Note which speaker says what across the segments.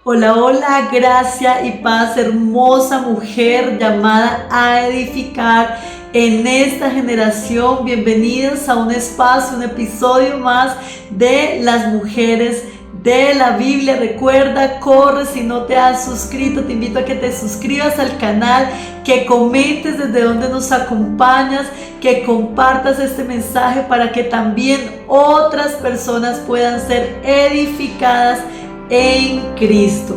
Speaker 1: Hola, hola, gracia y paz, hermosa mujer llamada a edificar en esta generación. Bienvenidos a un espacio, un episodio más de las mujeres de la Biblia. Recuerda, corre si no te has suscrito, te invito a que te suscribas al canal, que comentes desde donde nos acompañas, que compartas este mensaje para que también otras personas puedan ser edificadas en Cristo.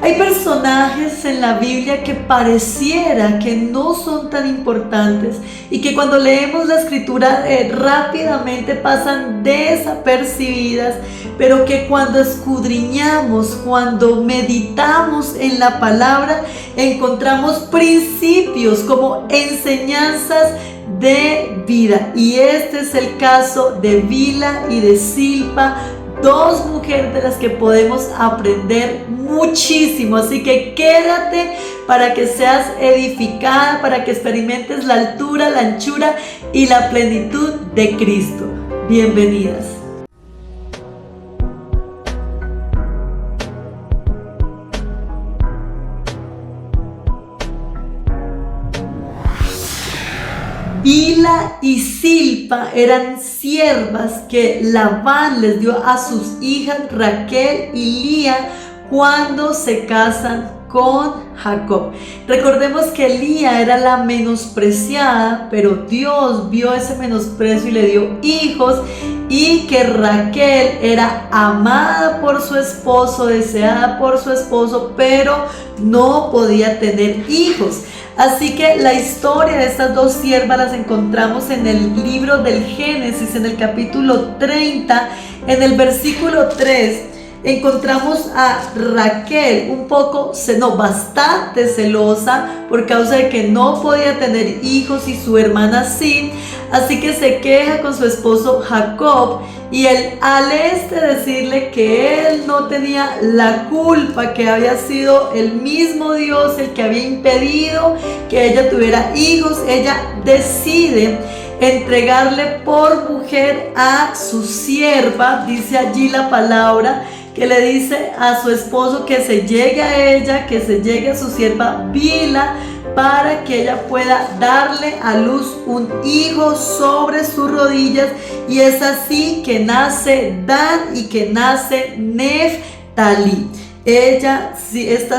Speaker 1: Hay personajes en la Biblia que pareciera que no son tan importantes y que cuando leemos la escritura rápidamente pasan desapercibidas, pero que cuando escudriñamos, cuando meditamos en la palabra, encontramos principios como enseñanzas de vida. Y este es el caso de Bilha y de Zilpa, dos mujeres de las que podemos aprender muchísimo. Así que quédate para que seas edificada, para que experimentes la altura, la anchura y la plenitud de Cristo. Bienvenidas. Bilha y Zilpa eran siervas que Labán les dio a sus hijas Raquel y Lía cuando se casan con Jacob. Recordemos que Lía era la menospreciada, pero Dios vio ese menosprecio y le dio hijos, y que Raquel era amada por su esposo, deseada por su esposo, pero no podía tener hijos. Así que la historia de estas dos siervas las encontramos en el libro del Génesis, en el capítulo 30, en el versículo 3. Encontramos a Raquel bastante celosa por causa de que no podía tener hijos y su hermana sí, así que se queja con su esposo Jacob, y él, al decirle que él no tenía la culpa, que había sido el mismo Dios el que había impedido que ella tuviera hijos, ella decide entregarle por mujer a su sierva. Dice allí la palabra que le dice a su esposo que se llegue a ella, que se llegue a su sierva Bilha, para que ella pueda darle a luz un hijo sobre sus rodillas. Y es así que nace Dan y que nace Neftalí. Esta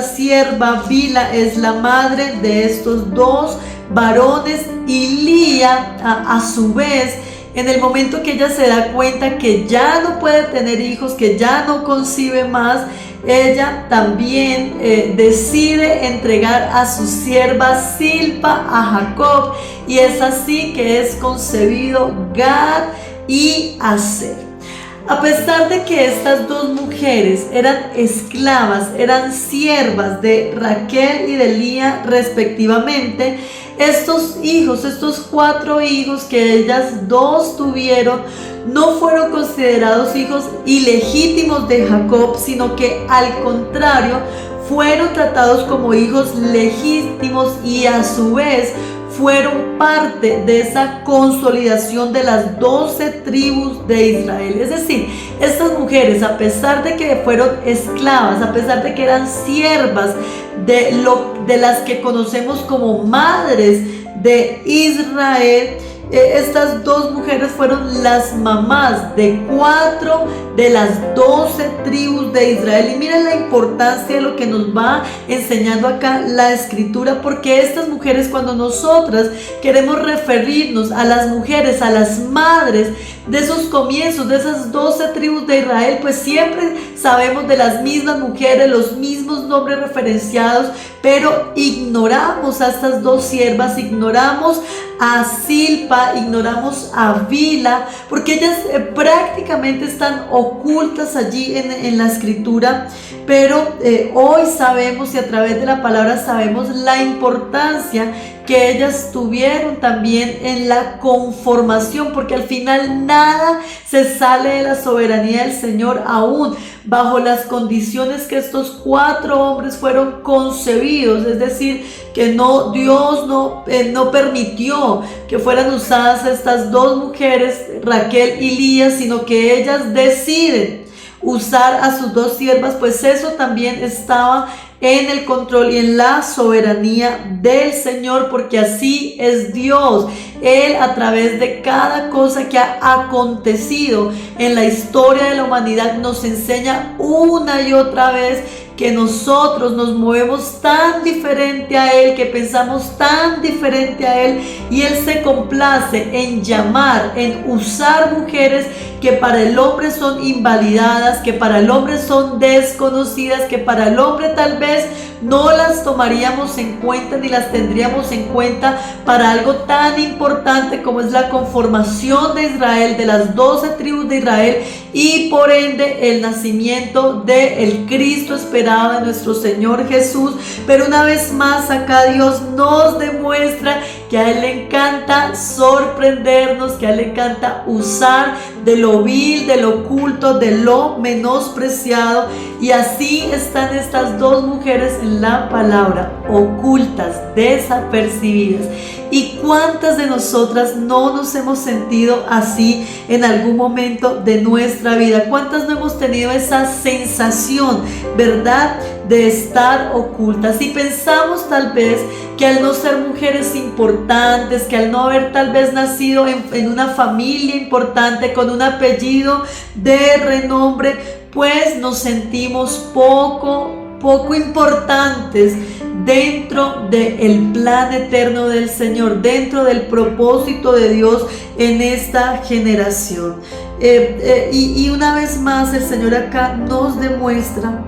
Speaker 1: sierva Bilha es la madre de estos dos varones, y Lía, a su vez, en el momento que ella se da cuenta que ya no puede tener hijos, que ya no concibe más, ella también decide entregar a su sierva Zilpa a Jacob, y es así que es concebido Gad y Aser. A pesar de que estas dos mujeres eran esclavas, eran siervas de Raquel y de Lía respectivamente, estos 4 hijos que ellas dos tuvieron no fueron considerados hijos ilegítimos de Jacob, sino que al contrario fueron tratados como hijos legítimos, y a su vez fueron parte de esa consolidación de las 12 tribus de Israel. Es decir, estas mujeres, a pesar de que fueron esclavas, a pesar de que eran siervas de las que conocemos como madres de Israel, estas dos mujeres fueron las mamás de 4 de las 12 tribus de Israel. Y miren la importancia de lo que nos va enseñando acá la escritura, porque estas mujeres, cuando nosotras queremos referirnos a las mujeres, a las madres de esos comienzos, de esas 12 tribus de Israel, pues siempre sabemos de las mismas mujeres, los mismos nombres referenciados, pero ignoramos a estas dos siervas, ignoramos a Zilpa, ignoramos a Bilha, porque ellas prácticamente están ocultas allí en la escritura. Pero hoy sabemos, y a través de la palabra sabemos la importancia que ellas tuvieron también en la conformación, porque al final nada se sale de la soberanía del Señor, aún bajo las condiciones que estos 4 hombres fueron concebidos. Es decir, que Dios no permitió que fueran usadas estas dos mujeres, Raquel y Lía, sino que ellas deciden usar a sus dos siervas, pues eso también estaba en el control y en la soberanía del Señor, porque así es Dios. Él, a través de cada cosa que ha acontecido en la historia de la humanidad, nos enseña una y otra vez que nosotros nos movemos tan diferente a Él, que pensamos tan diferente a Él, y Él se complace en llamar, en usar mujeres que para el hombre son invalidadas, que para el hombre son desconocidas, que para el hombre tal vez no las tomaríamos en cuenta ni las tendríamos en cuenta para algo tan importante como es la conformación de Israel, de las 12 tribus de Israel, y por ende el nacimiento del Cristo esperado de nuestro Señor Jesús. Pero una vez más acá Dios nos demuestra que a Él le encanta sorprendernos, que a Él le encanta usar de lo vil, de lo oculto, de lo menospreciado. Y así están estas dos mujeres en la palabra, ocultas, desapercibidas. ¿Y cuántas de nosotras no nos hemos sentido así en algún momento de nuestra vida? ¿Cuántas no hemos tenido esa sensación, verdad, de estar ocultas? Y pensamos tal vez que al no ser mujeres importantes, que al no haber tal vez nacido en una familia importante, con un apellido de renombre, pues nos sentimos poco importantes dentro del plan eterno del Señor, dentro del propósito de Dios en esta generación. Y una vez más el Señor acá nos demuestra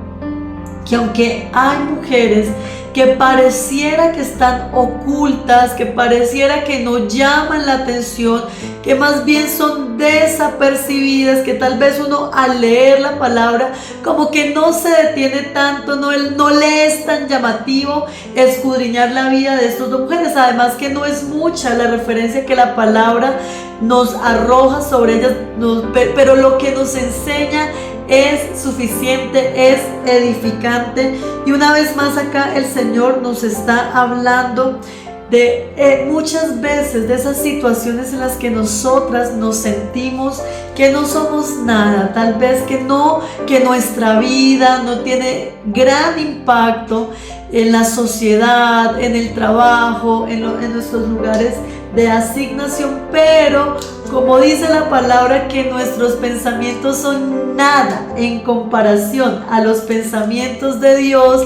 Speaker 1: que aunque hay mujeres que pareciera que están ocultas, que pareciera que no llaman la atención, que más bien son desapercibidas, que tal vez uno al leer la palabra como que no se detiene tanto, no le es tan llamativo escudriñar la vida de estas dos mujeres. Además que no es mucha la referencia que la palabra nos arroja sobre ellas, pero lo que nos enseña es suficiente, es edificante. Y una vez más acá el Señor nos está hablando de muchas veces de esas situaciones en las que nosotras nos sentimos que no somos nada, tal vez que nuestra vida no tiene gran impacto en la sociedad, en el trabajo, en nuestros lugares de asignación, pero como dice la palabra, que nuestros pensamientos son nada en comparación a los pensamientos de Dios.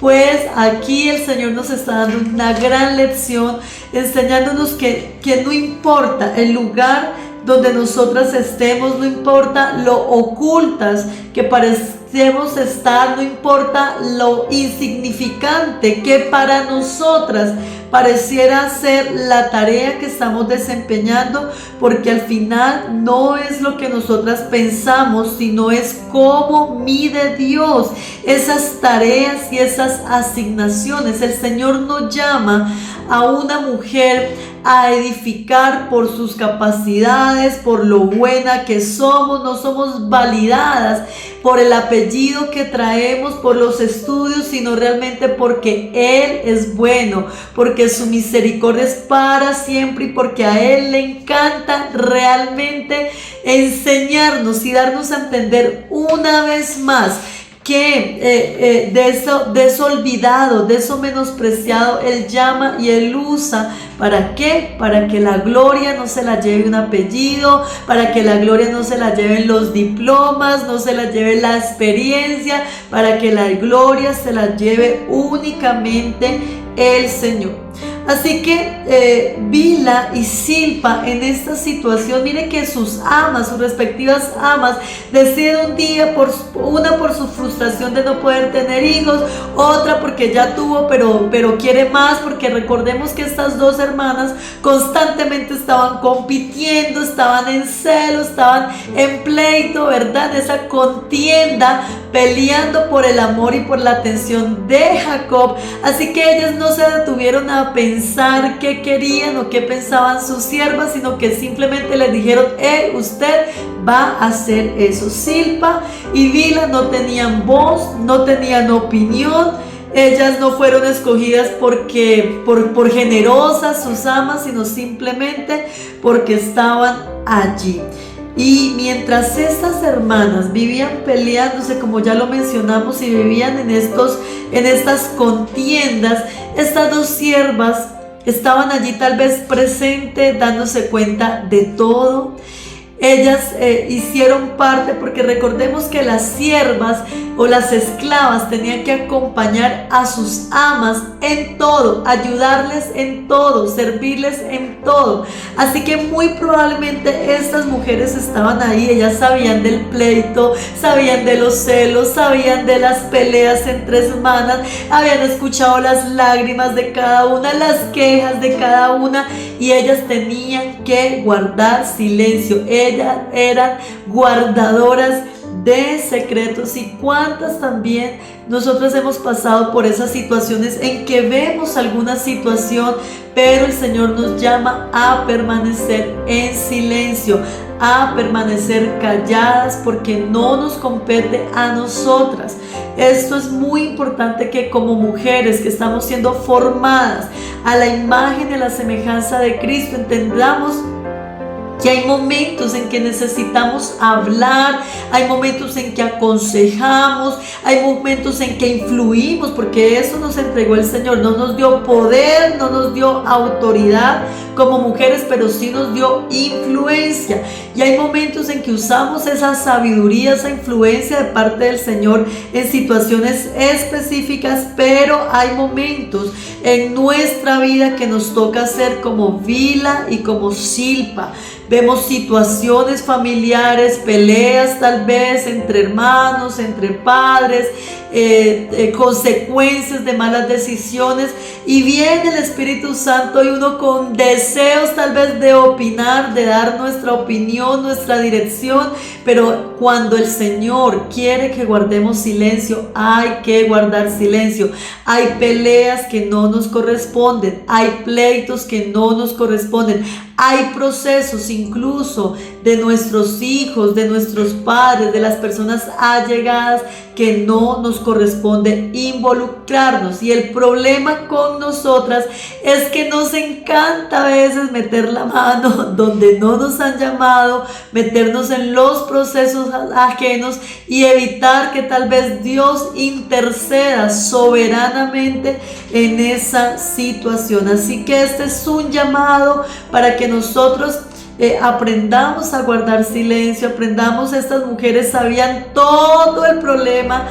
Speaker 1: Pues aquí el Señor nos está dando una gran lección, enseñándonos que no importa el lugar donde nosotras estemos, no importa lo ocultas que parecemos estar, no importa lo insignificante que para nosotras pareciera ser la tarea que estamos desempeñando, porque al final no es lo que nosotras pensamos, sino es cómo mide Dios esas tareas y esas asignaciones. El Señor nos llama a una mujer a edificar por sus capacidades, por lo buena que somos. No somos validadas por el apellido que traemos, por los estudios, sino realmente porque Él es bueno, porque su misericordia es para siempre y porque a Él le encanta realmente enseñarnos y darnos a entender una vez más que de eso olvidado, de eso menospreciado, Él llama y Él usa. ¿Para qué? Para que la gloria no se la lleve un apellido, para que la gloria no se la lleven los diplomas, no se la lleve la experiencia, para que la gloria se la lleve únicamente el Señor. Así que Bilha y Zilpa en esta situación, mire que sus amas, sus respectivas amas, deciden un día, una por su frustración de no poder tener hijos, otra porque ya tuvo pero quiere más, porque recordemos que estas dos hermanas constantemente estaban compitiendo, estaban en celo, estaban en pleito, ¿verdad? Esa contienda, peleando por el amor y por la atención de Jacob. Así que ellas no se detuvieron a pensar qué querían o qué pensaban sus siervas, sino que simplemente les dijeron: usted va a hacer eso. Zilpa y Bilha no tenían voz, no tenían opinión. Ellas no fueron escogidas por generosas sus amas, sino simplemente porque estaban allí. Y mientras estas hermanas vivían peleándose, como ya lo mencionamos, y vivían en estas contiendas, estas dos siervas estaban allí tal vez presentes, dándose cuenta de todo. Ellas hicieron parte, porque recordemos que las siervas o las esclavas tenían que acompañar a sus amas en todo, ayudarles en todo, servirles en todo. Así que muy probablemente estas mujeres estaban ahí, ellas sabían del pleito, sabían de los celos, sabían de las peleas entre hermanas, habían escuchado las lágrimas de cada una, las quejas de cada una, y ellas tenían que guardar silencio. Ellas eran guardadoras de secretos. Y cuántas también nosotros hemos pasado por esas situaciones en que vemos alguna situación, pero el Señor nos llama a permanecer en silencio, a permanecer calladas, porque no nos compete a nosotras. Esto es muy importante, que como mujeres que estamos siendo formadas a la imagen y a la semejanza de Cristo, entendamos que hay momentos en que necesitamos hablar, hay momentos en que aconsejamos, hay momentos en que influimos, porque eso nos entregó el Señor. No nos dio poder, no nos dio autoridad como mujeres, pero sí nos dio influencia. Y hay momentos en que usamos esa sabiduría, esa influencia de parte del Señor en situaciones específicas, pero hay momentos en nuestra vida que nos toca ser como Bilha y como Zilpa. Vemos situaciones familiares, peleas tal vez entre hermanos, entre padres, consecuencias de malas decisiones, y viene el Espíritu Santo y uno con deseos tal vez de opinar, de dar nuestra opinión, nuestra dirección, pero cuando el Señor quiere que guardemos silencio, hay que guardar silencio. Hay peleas que no nos corresponden, hay pleitos que no nos corresponden, hay procesos incluso de nuestros hijos, de nuestros padres, de las personas allegadas, que no nos corresponde involucrarnos. Y el problema con nosotras es que nos encanta a veces meter la mano donde no nos han llamado, meternos en los procesos ajenos y evitar que tal vez Dios interceda soberanamente en esa situación. Así que este es un llamado para que nosotros aprendamos a guardar silencio, aprendamos. Estas mujeres sabían todo el problema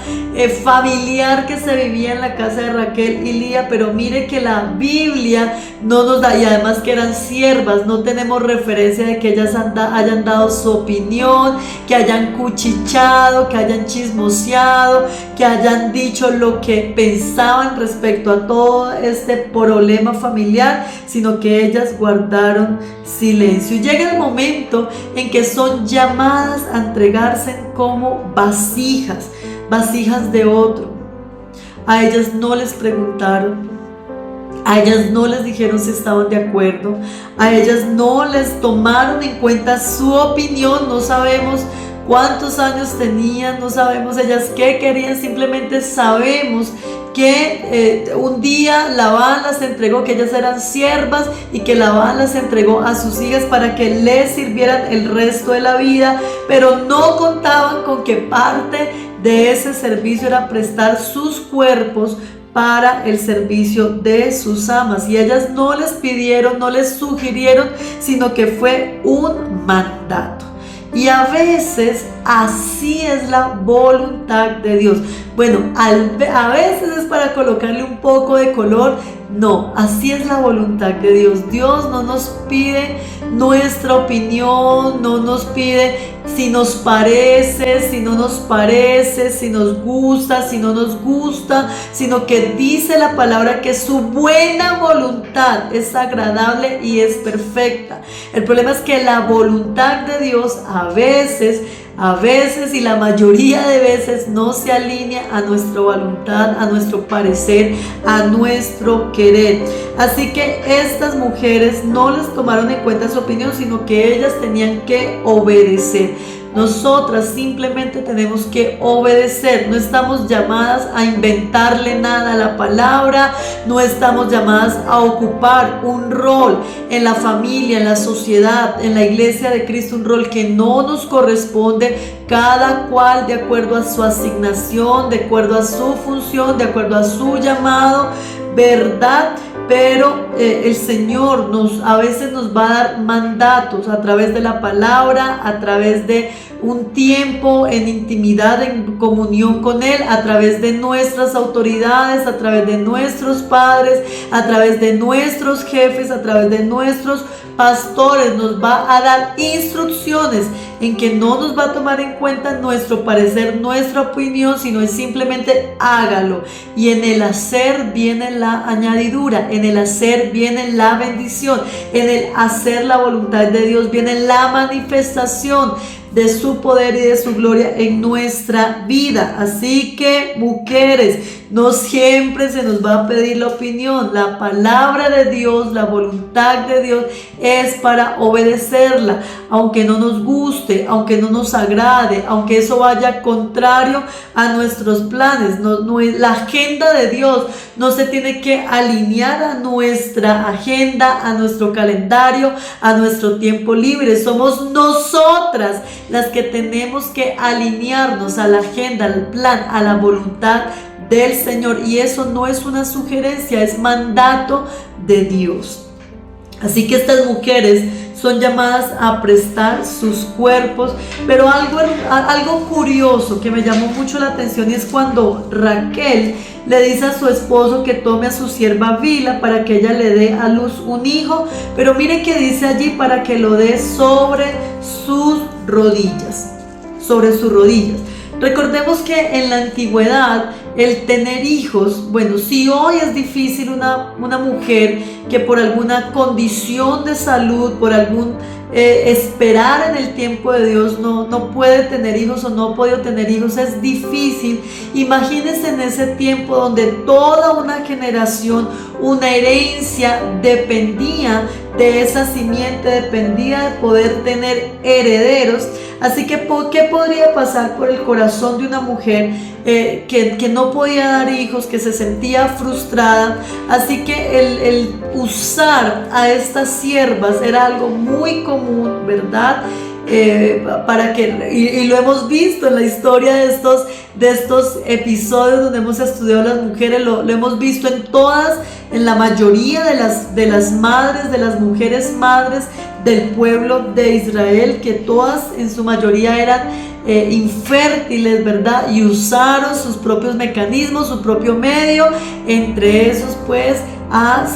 Speaker 1: familiar que se vivía en la casa de Raquel y Lía, pero mire que la Biblia no nos da, y además que eran siervas, no tenemos referencia de que ellas hayan dado su opinión, que hayan cuchicheado, que hayan chismoseado, que hayan dicho lo que pensaban respecto a todo este problema familiar, sino que ellas guardaron silencio. Y llega el momento en que son llamadas a entregarse como vasijas de otro. A ellas no les preguntaron, a ellas no les dijeron si estaban de acuerdo, a ellas no les tomaron en cuenta su opinión. No sabemos cuántos años tenían, no sabemos ellas qué querían, simplemente sabemos que un día Labán las entregó, que ellas eran siervas y que Labán las entregó a sus hijas para que les sirvieran el resto de la vida, pero no contaban con que parte de ese servicio era prestar sus cuerpos para el servicio de sus amas. Y ellas no les pidieron, no les sugirieron, sino que fue un mandato. Y a veces así es la voluntad de Dios. Bueno, a veces es para colocarle un poco de color. No, así es la voluntad de Dios. Dios no nos pide nuestra opinión, no nos pide si nos parece, si no nos parece, si nos gusta, si no nos gusta, sino que dice la palabra que su buena voluntad es agradable y es perfecta. El problema es que la voluntad de Dios a veces y la mayoría de veces no se alinea a nuestra voluntad, a nuestro parecer, a nuestro querer. Así que estas mujeres no les tomaron en cuenta su opinión, sino que ellas tenían que obedecer. Nosotras simplemente tenemos que obedecer. No estamos llamadas a inventarle nada a la palabra, no estamos llamadas a ocupar un rol en la familia, en la sociedad, en la iglesia de Cristo, un rol que no nos corresponde, cada cual de acuerdo a su asignación, de acuerdo a su función, de acuerdo a su llamado, ¿verdad? Pero el Señor a veces nos va a dar mandatos a través de la palabra, a través de un tiempo en intimidad, en comunión con Él, a través de nuestras autoridades, a través de nuestros padres, a través de nuestros jefes, a través de nuestros pastores. Nos va a dar instrucciones en que no nos va a tomar en cuenta nuestro parecer, nuestra opinión, sino es simplemente hágalo. Y en el hacer viene la añadidura, en el hacer viene la bendición, en el hacer la voluntad de Dios viene la manifestación de su poder y de su gloria en nuestra vida. Así que, mujeres, no siempre se nos va a pedir la opinión. La palabra de Dios, la voluntad de Dios es para obedecerla, aunque no nos guste, aunque no nos agrade, aunque eso vaya contrario a nuestros planes. La agenda de Dios no se tiene que alinear a nuestra agenda, a nuestro calendario, a nuestro tiempo libre. Somos nosotras las que tenemos que alinearnos a la agenda, al plan, a la voluntad del Señor. Y eso no es una sugerencia, es mandato de Dios. Así que estas mujeres son llamadas a prestar sus cuerpos. Pero algo curioso que me llamó mucho la atención es cuando Raquel le dice a su esposo que tome a su sierva Bila para que ella le dé a luz un hijo. Pero mire que dice allí para que lo dé sobre sus rodillas, sobre sus rodillas. Recordemos que en la antigüedad el tener hijos, bueno, si hoy es difícil una mujer que por alguna condición de salud, por algún esperar en el tiempo de Dios no puede tener hijos o no ha podido tener hijos, es difícil. Imagínense en ese tiempo donde toda una generación, una herencia dependía de esa simiente, dependía de poder tener herederos. Así que, ¿qué podría pasar por el corazón de una mujer que no podía dar hijos, que se sentía frustrada? Así que el usar a estas siervas era algo muy común, ¿verdad? Y lo hemos visto en la historia de estos episodios donde hemos estudiado a las mujeres, lo hemos visto en la mayoría de las madres, de las mujeres madres del pueblo de Israel, que todas en su mayoría eran infértiles, ¿verdad? Y usaron sus propios mecanismos, su propio medio, entre esos pues a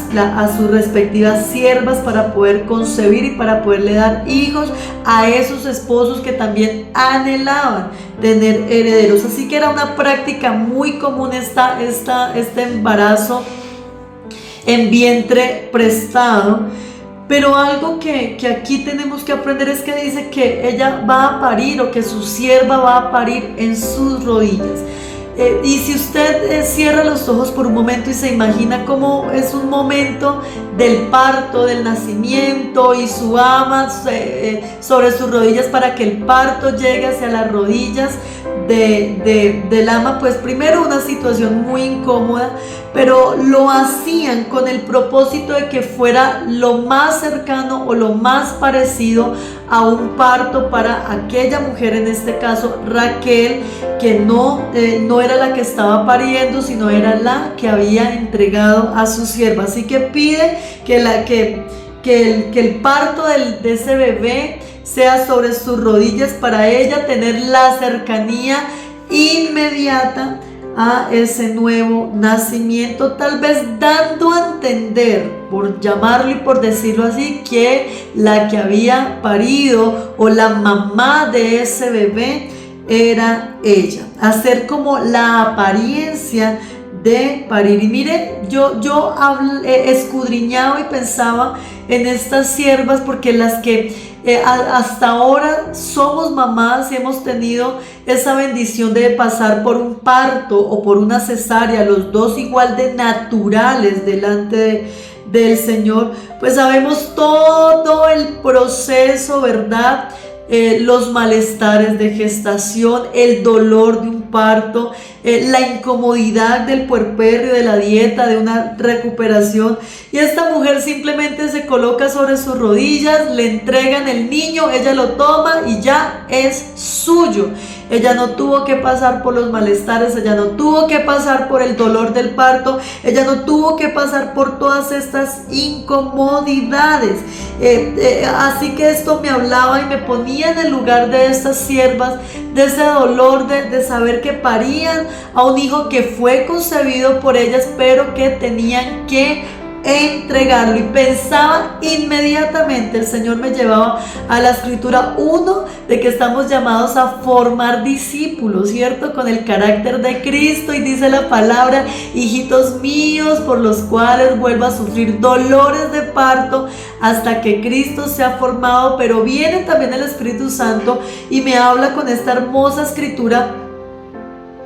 Speaker 1: sus respectivas siervas para poder concebir y para poderle dar hijos a esos esposos que también anhelaban tener herederos. Así que era una práctica muy común este embarazo en vientre prestado. Pero algo que aquí tenemos que aprender es que dice que ella va a parir, o que su sierva va a parir en sus rodillas. Y si usted cierra los ojos por un momento y se imagina cómo es un momento del parto, del nacimiento, y su ama sobre sus rodillas para que el parto llegue hacia las rodillas del ama, pues primero una situación muy incómoda, pero lo hacían con el propósito de que fuera lo más cercano o lo más parecido a un parto para aquella mujer, en este caso Raquel, que no era la que estaba pariendo, sino era la que había entregado a su sierva. Así que pide que el parto de ese bebé sea sobre sus rodillas para ella tener la cercanía inmediata a ese nuevo nacimiento, tal vez dando a entender, por llamarlo y por decirlo así, que la que había parido o la mamá de ese bebé era ella, hacer como la apariencia de parir. Y mire, yo escudriñaba y pensaba en estas siervas, porque las que hasta ahora somos mamás y hemos tenido esa bendición de pasar por un parto o por una cesárea, los dos igual de naturales delante del Señor, pues sabemos todo el proceso, ¿verdad? los malestares de gestación, el dolor de un parto, la incomodidad del puerperio, de la dieta, de una recuperación. Y esta mujer simplemente se coloca sobre sus rodillas, le entregan el niño, ella lo toma y ya es suyo. Ella no tuvo que pasar por los malestares, ella no tuvo que pasar por el dolor del parto, ella no tuvo que pasar por todas estas incomodidades. Así que esto me hablaba y me ponía en el lugar de estas siervas, de ese dolor de saber que parían a un hijo que fue concebido por ellas, pero que tenían que entregarlo. Y pensaba inmediatamente, el Señor me llevaba a la escritura 1 de que estamos llamados a formar discípulos, ¿cierto? Con el carácter de Cristo, y dice la palabra: hijitos míos, por los cuales vuelvo a sufrir dolores de parto hasta que Cristo sea formado. Pero viene también el Espíritu Santo y me habla con esta hermosa escritura: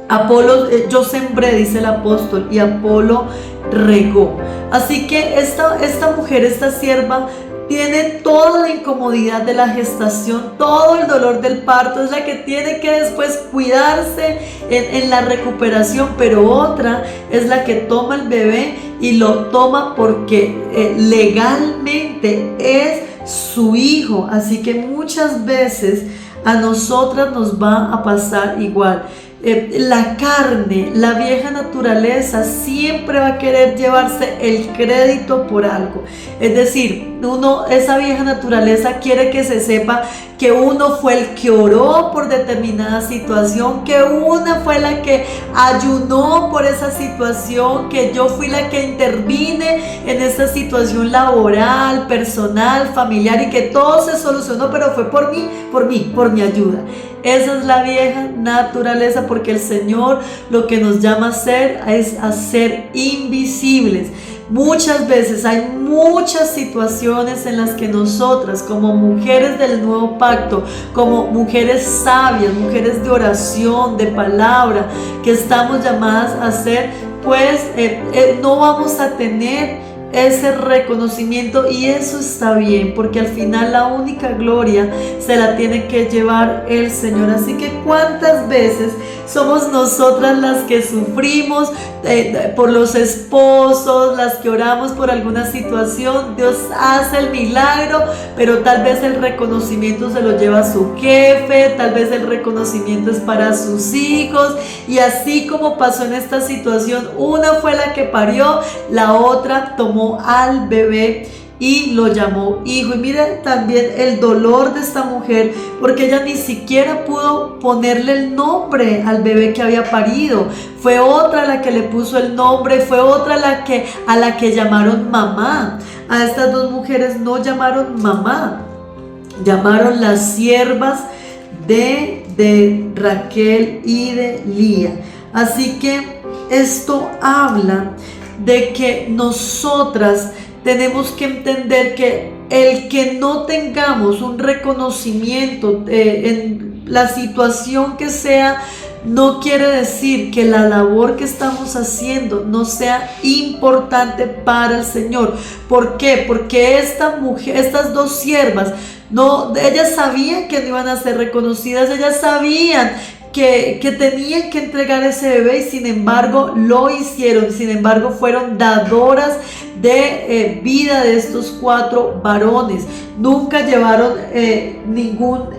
Speaker 1: Apolo, yo sembré, dice el apóstol, y Apolo regó. Así que esta mujer, esta sierva, tiene toda la incomodidad de la gestación, todo el dolor del parto, es la que tiene que después cuidarse en la recuperación, pero otra es la que toma el bebé y lo toma porque legalmente es su hijo. Así que muchas veces a nosotras nos va a pasar igual. La carne, la vieja naturaleza, siempre va a querer llevarse el crédito por algo. Es decir, esa vieja naturaleza quiere que se sepa que uno fue el que oró por determinada situación, que una fue la que ayunó por esa situación, que yo fui la que intervine en esa situación laboral, personal, familiar, y que todo se solucionó, pero fue por mi ayuda. Esa es la vieja naturaleza, porque el Señor lo que nos llama a hacer es a ser invisibles. Muchas veces hay muchas situaciones en las que nosotras, como mujeres del nuevo pacto, como mujeres sabias, mujeres de oración, de palabra, que estamos llamadas a hacer, pues no vamos a tener ese reconocimiento, y eso está bien, porque al final la única gloria se la tiene que llevar el Señor. Así que cuántas veces somos nosotras las que sufrimos por los esposos, las que oramos por alguna situación, Dios hace el milagro, pero tal vez el reconocimiento se lo lleva su jefe, tal vez el reconocimiento es para sus hijos. Y así como pasó en esta situación, una fue la que parió, la otra tomó al bebé y lo llamó hijo. Y miren también el dolor de esta mujer, porque ella ni siquiera pudo ponerle el nombre al bebé que había parido. Fue otra la que le puso el nombre, fue otra a la que llamaron mamá. A estas dos mujeres no llamaron mamá, llamaron las siervas de Raquel y de Lía. Así que esto habla de que nosotras tenemos que entender que el que no tengamos un reconocimiento en la situación que sea, no quiere decir que la labor que estamos haciendo no sea importante para el Señor. ¿Por qué? Porque estas dos siervas, ellas sabían que no iban a ser reconocidas, ellas sabían que tenían que entregar ese bebé, y sin embargo lo hicieron. Sin embargo fueron dadoras de vida de estos 4 varones. Nunca llevaron ningún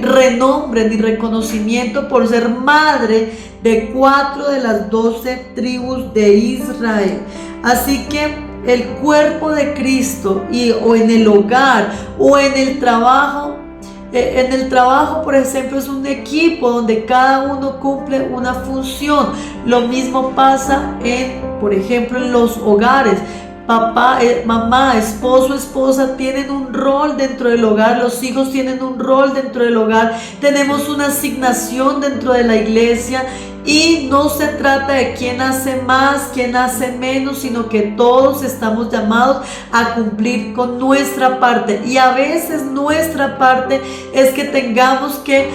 Speaker 1: renombre ni reconocimiento por ser madre de 4 de las 12 tribus de Israel. Así que el cuerpo de Cristo, o en el hogar o en el trabajo, por ejemplo, es un equipo donde cada uno cumple una función. Lo mismo pasa por ejemplo, en los hogares. Papá, mamá, esposo, esposa tienen un rol dentro del hogar, los hijos tienen un rol dentro del hogar, tenemos una asignación dentro de la iglesia, y no se trata de quién hace más, quién hace menos, sino que todos estamos llamados a cumplir con nuestra parte. Y a veces nuestra parte es que tengamos que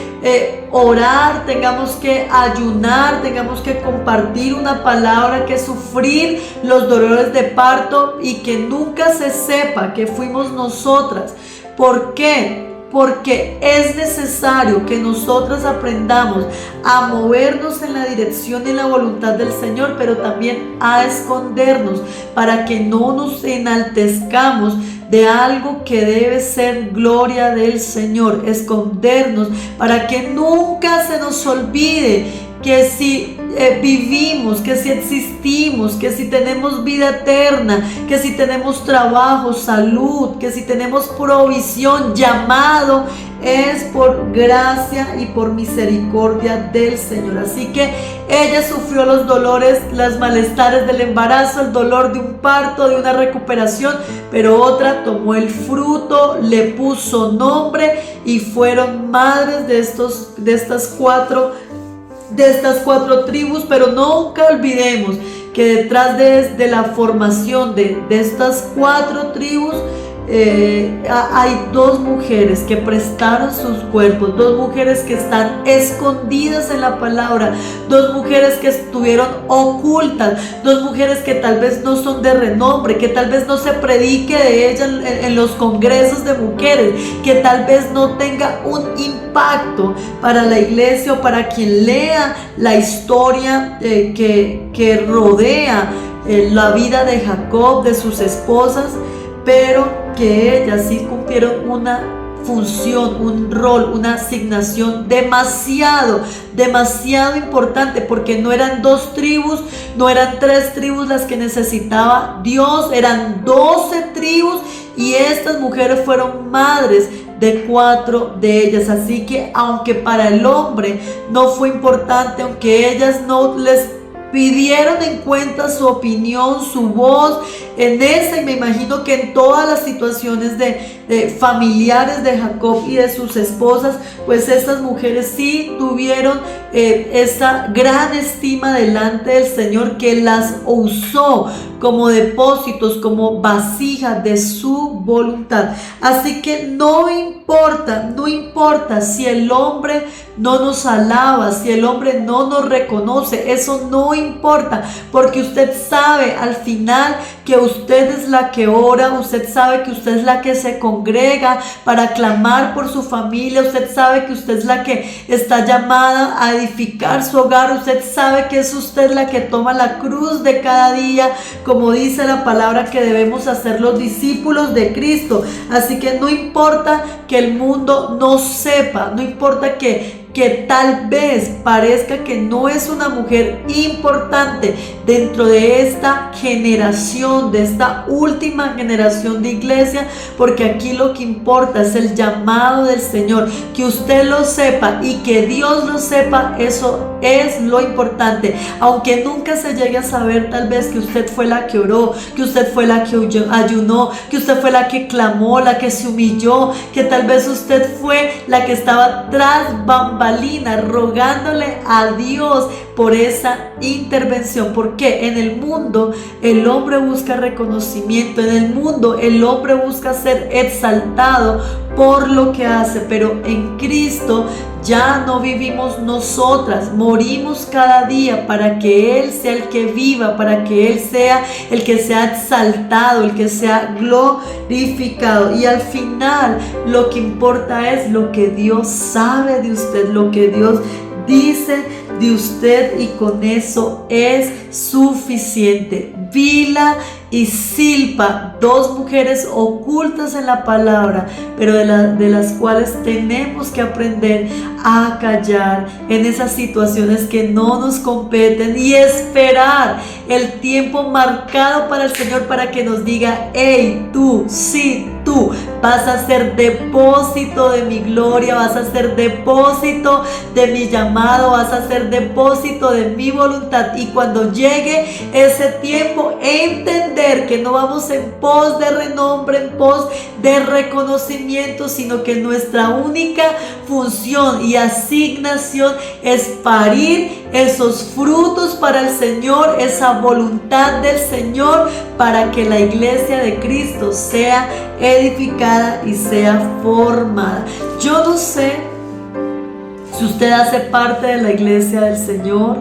Speaker 1: orar, tengamos que ayunar, tengamos que compartir una palabra, que sufrir los dolores de parto, y que nunca se sepa que fuimos nosotras. ¿Por qué? porque es necesario que nosotras aprendamos a movernos en la dirección y la voluntad del Señor, pero también a escondernos para que no nos enaltezcamos de algo que debe ser gloria del Señor. Escondernos para que nunca se nos olvide que si vivimos, que si existimos, que si tenemos vida eterna, que si tenemos trabajo, salud, que si tenemos provisión, llamado, es por gracia y por misericordia del Señor. Así que ella sufrió los dolores, los malestares del embarazo, el dolor de un parto, de una recuperación, pero otra tomó el fruto, le puso nombre y fueron madres de estas cuatro tribus. Pero nunca olvidemos que detrás de la formación de estas 4 tribus hay 2 mujeres que prestaron sus cuerpos, 2 mujeres que están escondidas en la palabra, 2 mujeres que estuvieron ocultas, 2 mujeres que tal vez no son de renombre, que tal vez no se predique de ellas en los congresos de mujeres, que tal vez no tenga un impacto para la iglesia o para quien lea la historia que rodea la vida de Jacob, de sus esposas, pero que ellas sí cumplieron una función, un rol, una asignación demasiado importante, porque no eran 2 tribus, no eran 3 tribus las que necesitaba Dios, eran 12 tribus y estas mujeres fueron madres de 4 de ellas. Así que aunque para el hombre no fue importante, aunque ellas no les pidieron en cuenta su opinión, su voz, en esa y me imagino que en todas las situaciones de familiares de Jacob y de sus esposas, pues estas mujeres sí tuvieron esa gran estima delante del Señor, que las usó como depósitos, como vasijas de su voluntad. Así que no importa si el hombre no nos alaba, si el hombre no nos reconoce, eso no importa, porque usted sabe al final que usted es la que ora, usted sabe que usted es la que se congrega para clamar por su familia, usted sabe que usted es la que está llamada a edificar su hogar, usted sabe que es usted la que toma la cruz de cada día, como dice la palabra que debemos hacer los discípulos de Cristo. Así que no importa que el mundo no sepa, no importa que tal vez parezca que no es una mujer importante dentro de esta generación, de esta última generación de iglesia, porque aquí lo que importa es el llamado del Señor. Que usted lo sepa y que Dios lo sepa, eso es lo importante. Aunque nunca se llegue a saber tal vez que usted fue la que oró, que usted fue la que ayunó, que usted fue la que clamó, la que se humilló, que tal vez usted fue la que estaba tras bambalinas rogándole a Dios por esa intervención. Porque en el mundo el hombre busca reconocimiento, en el mundo el hombre busca ser exaltado por lo que hace, pero en Cristo ya no vivimos nosotras, morimos cada día para que Él sea el que viva, para que Él sea el que sea exaltado, el que sea glorificado. Y al final lo que importa es lo que Dios sabe de usted, lo que Dios dice de usted, y con eso es suficiente. Bilha y Zilpa, 2 mujeres ocultas en la palabra, pero de las cuales tenemos que aprender a callar en esas situaciones que no nos competen y esperar el tiempo marcado para el Señor, para que nos diga: hey, tú, sí, tú vas a ser depósito de mi gloria, vas a ser depósito de mi llamado, vas a ser depósito de mi voluntad. Y cuando llegue ese tiempo, entender que no vamos en pos de renombre, en pos de reconocimiento, sino que nuestra única función y asignación es parir esos frutos para el Señor, esa voluntad del Señor, para que la iglesia de Cristo sea edificada y sea formada. Yo no sé si usted hace parte de la iglesia del Señor,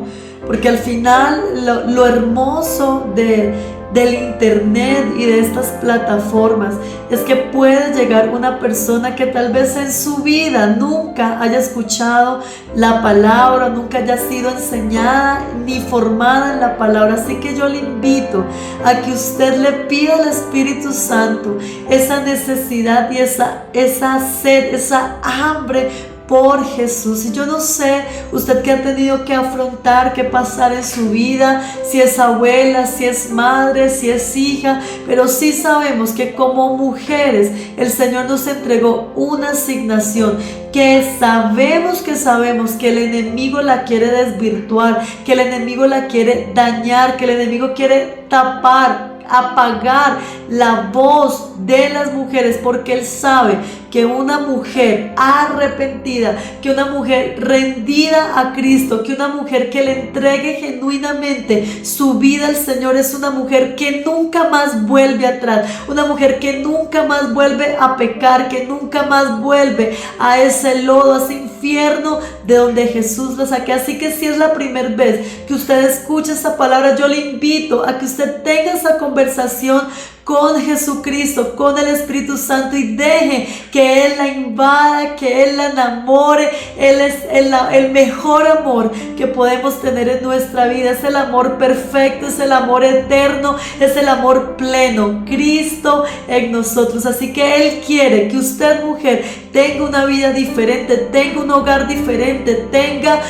Speaker 1: porque al final lo hermoso de del internet y de estas plataformas es que puede llegar una persona que tal vez en su vida nunca haya escuchado la palabra, nunca haya sido enseñada ni formada en la palabra. Así que yo le invito a que usted le pida al Espíritu Santo esa necesidad y esa sed, esa hambre por Jesús. Y yo no sé usted que ha tenido que afrontar, que pasar en su vida, si es abuela, si es madre, si es hija, pero sí sabemos que como mujeres el Señor nos entregó una asignación que sabemos que el enemigo la quiere desvirtuar, que el enemigo la quiere dañar, que el enemigo quiere tapar, apagar la voz de las mujeres, porque Él sabe que una mujer arrepentida, que una mujer rendida a Cristo, que una mujer que le entregue genuinamente su vida al Señor es una mujer que nunca más vuelve atrás, una mujer que nunca más vuelve a pecar, que nunca más vuelve a ese lodo, a ese infierno de donde Jesús la saque. Así que si es la primera vez que usted escucha esa palabra, yo le invito a que usted tenga esa conversación con Jesucristo, con el Espíritu Santo, y deje que Él la invada, que Él la enamore. Él es el mejor amor que podemos tener en nuestra vida. Es el amor perfecto, es el amor eterno, es el amor pleno, Cristo en nosotros. Así que Él quiere que usted, mujer, tenga una vida diferente, tenga un hogar diferente, tenga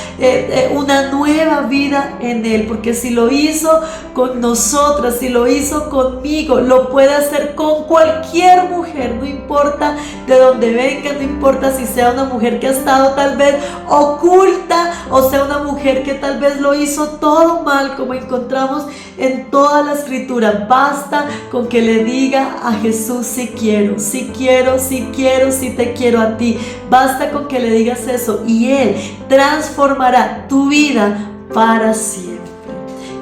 Speaker 1: una nueva vida en Él, porque si lo hizo con nosotras, si lo hizo conmigo, lo puede hacer con cualquier mujer, no importa de dónde venga, no importa si sea una mujer que ha estado tal vez oculta o sea una mujer que tal vez lo hizo todo mal, como encontramos en toda la escritura. Basta con que le diga a Jesús: sí quiero, sí quiero, sí quiero, sí te quiero a ti. Basta con que le digas eso y Él transformará tu vida para siempre.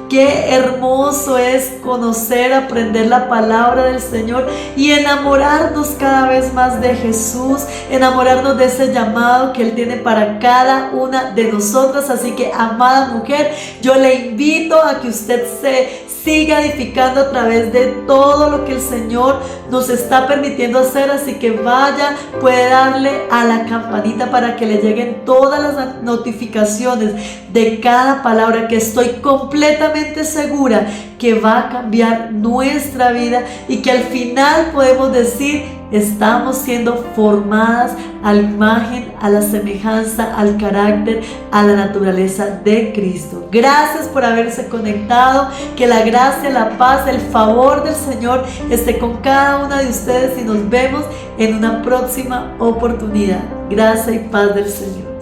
Speaker 1: Qué hermoso es conocer, aprender la palabra del Señor y enamorarnos cada vez más de Jesús, enamorarnos de ese llamado que Él tiene para cada una de nosotras. Así que, amada mujer, yo le invito a que usted se siga edificando a través de todo lo que el Señor nos está permitiendo hacer. Así que vaya, puede darle a la campanita para que le lleguen todas las notificaciones de cada palabra, que estoy completamente segura que va a cambiar nuestra vida y que al final podemos decir: estamos siendo formadas a la imagen, a la semejanza, al carácter, a la naturaleza de Cristo. Gracias por haberse conectado. Que la gracia, la paz, el favor del Señor esté con cada una de ustedes y nos vemos en una próxima oportunidad. Gracia y paz del Señor.